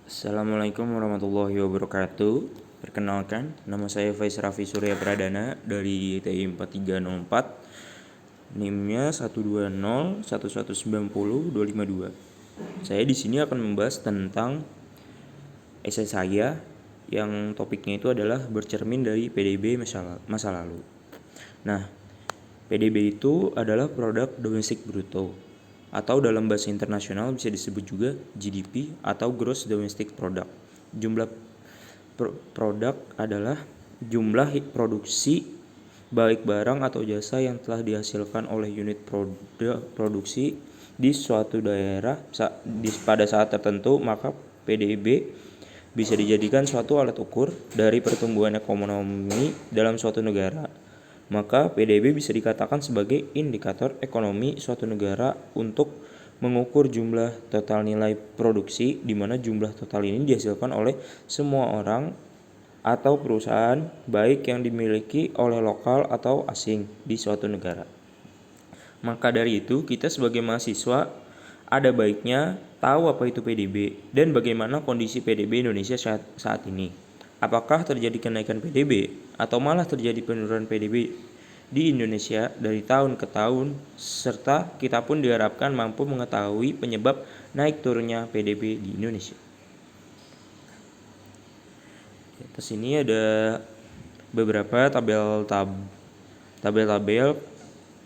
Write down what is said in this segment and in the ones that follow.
Assalamualaikum warahmatullahi wabarakatuh. Perkenalkan, nama saya Faiz Raffi Surya Pradana dari TI 4304. NIM-nya 1201190 Saya di sini akan membahas tentang esai saya yang topiknya itu adalah bercermin dari PDB masa lalu. Nah, PDB itu adalah produk domestik bruto, atau dalam bahasa internasional bisa disebut juga GDP atau Gross Domestic Product. Jumlah produk adalah jumlah produksi baik barang atau jasa yang telah dihasilkan oleh unit produksi di suatu daerah pada saat tertentu. Maka PDB bisa dijadikan suatu alat ukur dari pertumbuhan ekonomi dalam suatu negara. Maka PDB bisa dikatakan sebagai indikator ekonomi suatu negara untuk mengukur jumlah total nilai produksi, di mana jumlah total ini dihasilkan oleh semua orang atau perusahaan, baik yang dimiliki oleh lokal atau asing di suatu negara. Maka dari itu, kita sebagai mahasiswa ada baiknya tahu apa itu PDB dan bagaimana kondisi PDB Indonesia saat ini. Apakah terjadi kenaikan PDB atau malah terjadi penurunan PDB di Indonesia dari tahun ke tahun, serta kita pun diharapkan mampu mengetahui penyebab naik turunnya PDB di Indonesia. Atas ini ada beberapa tabel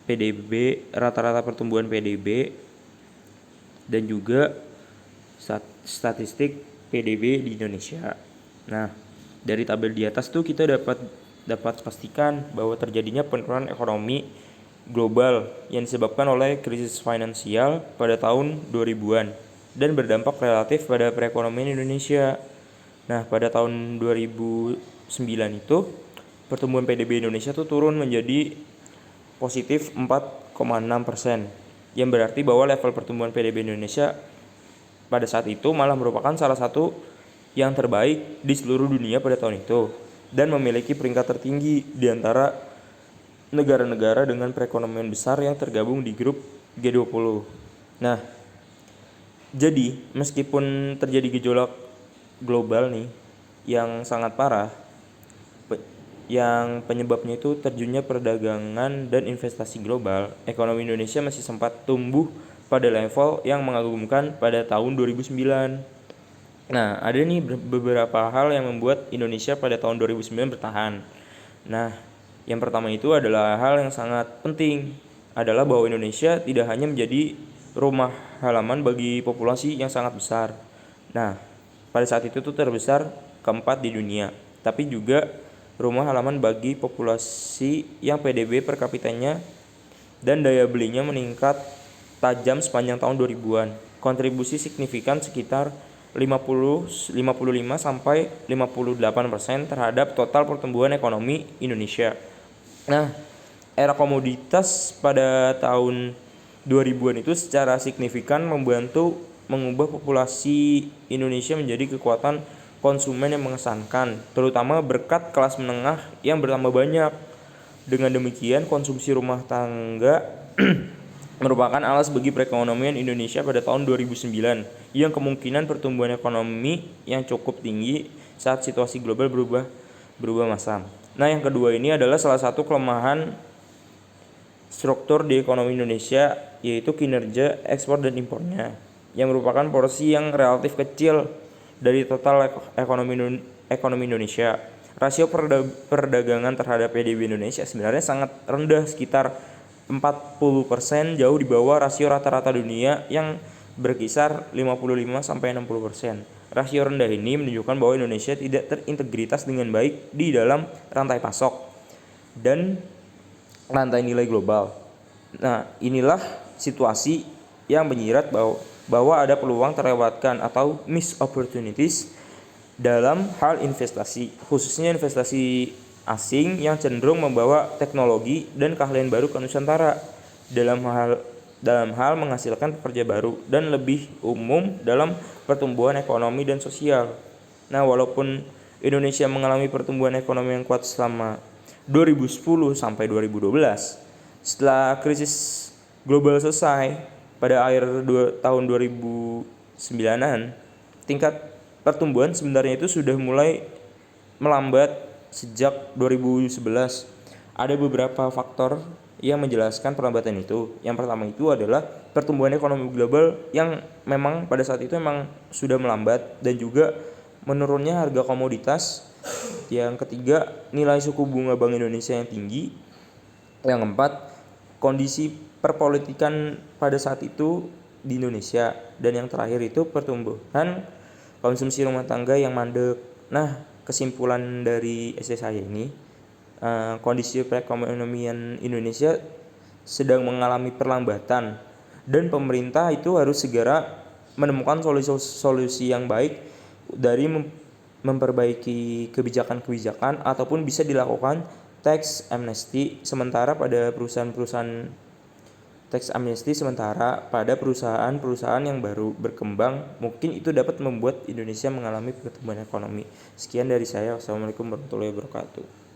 PDB, rata-rata pertumbuhan PDB, dan juga statistik PDB di Indonesia. Nah, dari tabel di atas tuh kita dapat pastikan bahwa terjadinya penurunan ekonomi global yang disebabkan oleh krisis finansial pada tahun 2000-an dan berdampak relatif pada perekonomian Indonesia. Nah, pada tahun 2009 itu pertumbuhan PDB Indonesia tuh turun menjadi positif 4,6%, yang berarti bahwa level pertumbuhan PDB Indonesia pada saat itu malah merupakan salah satu yang terbaik di seluruh dunia pada tahun itu dan memiliki peringkat tertinggi di antara negara-negara dengan perekonomian besar yang tergabung di grup G20. Nah, jadi meskipun terjadi gejolak global nih yang sangat parah, yang penyebabnya itu terjunnya perdagangan dan investasi global, ekonomi Indonesia masih sempat tumbuh pada level yang mengagumkan pada tahun 2009. Nah, ada nih beberapa hal yang membuat Indonesia pada tahun 2009 bertahan. Nah, yang pertama itu adalah hal yang sangat penting, adalah bahwa Indonesia tidak hanya menjadi rumah halaman bagi populasi yang sangat besar. Nah, pada saat itu tuh terbesar keempat di dunia, tapi juga rumah halaman bagi populasi yang PDB per kapitanya dan daya belinya meningkat tajam sepanjang tahun 2000-an. Kontribusi signifikan sekitar 55 sampai 58% terhadap total pertumbuhan ekonomi Indonesia. Nah, era komoditas pada tahun 2000-an itu secara signifikan membantu mengubah populasi Indonesia menjadi kekuatan konsumen yang mengesankan, terutama berkat kelas menengah yang bertambah banyak. Dengan demikian, konsumsi rumah tangga merupakan alas bagi perekonomian Indonesia pada tahun 2009, yang kemungkinan pertumbuhan ekonomi yang cukup tinggi saat situasi global berubah masam. Nah, yang kedua ini adalah salah satu kelemahan struktur di ekonomi Indonesia, yaitu kinerja ekspor dan impornya, yang merupakan porsi yang relatif kecil dari total ekonomi Indonesia. Rasio perdagangan terhadap PDB Indonesia sebenarnya sangat rendah, sekitar 40%, jauh di bawah rasio rata-rata dunia yang berkisar 55 sampai 60%. Rasio rendah ini menunjukkan bahwa Indonesia tidak terintegritas dengan baik di dalam rantai pasok dan rantai nilai global. Nah, inilah situasi yang menyirat bahwa ada peluang terlewatkan atau missed opportunities dalam hal investasi, khususnya investasi asing yang cenderung membawa teknologi dan keahlian baru ke Nusantara dalam hal menghasilkan pekerja baru dan lebih umum dalam pertumbuhan ekonomi dan sosial. Nah, walaupun Indonesia mengalami pertumbuhan ekonomi yang kuat selama 2010 sampai 2012, setelah krisis global selesai pada akhir tahun 2009-an, tingkat pertumbuhan sebenarnya itu sudah mulai melambat sejak 2011. Ada beberapa faktor yang menjelaskan perlambatan itu. Yang pertama itu adalah pertumbuhan ekonomi global yang memang pada saat itu memang sudah melambat, dan juga menurunnya harga komoditas. Yang ketiga, nilai suku bunga Bank Indonesia yang tinggi. Yang keempat, kondisi perpolitikan pada saat itu di Indonesia. Dan yang terakhir itu pertumbuhan konsumsi rumah tangga yang mandek. Nah, kesimpulan dari essay saya ini, kondisi perekonomian Indonesia sedang mengalami perlambatan, dan pemerintah itu harus segera menemukan solusi yang baik dari memperbaiki kebijakan-kebijakan, ataupun bisa dilakukan tax amnesty sementara pada perusahaan yang baru berkembang. Mungkin itu dapat membuat Indonesia mengalami pertumbuhan ekonomi. Sekian dari saya. Wassalamualaikum warahmatullahi wabarakatuh.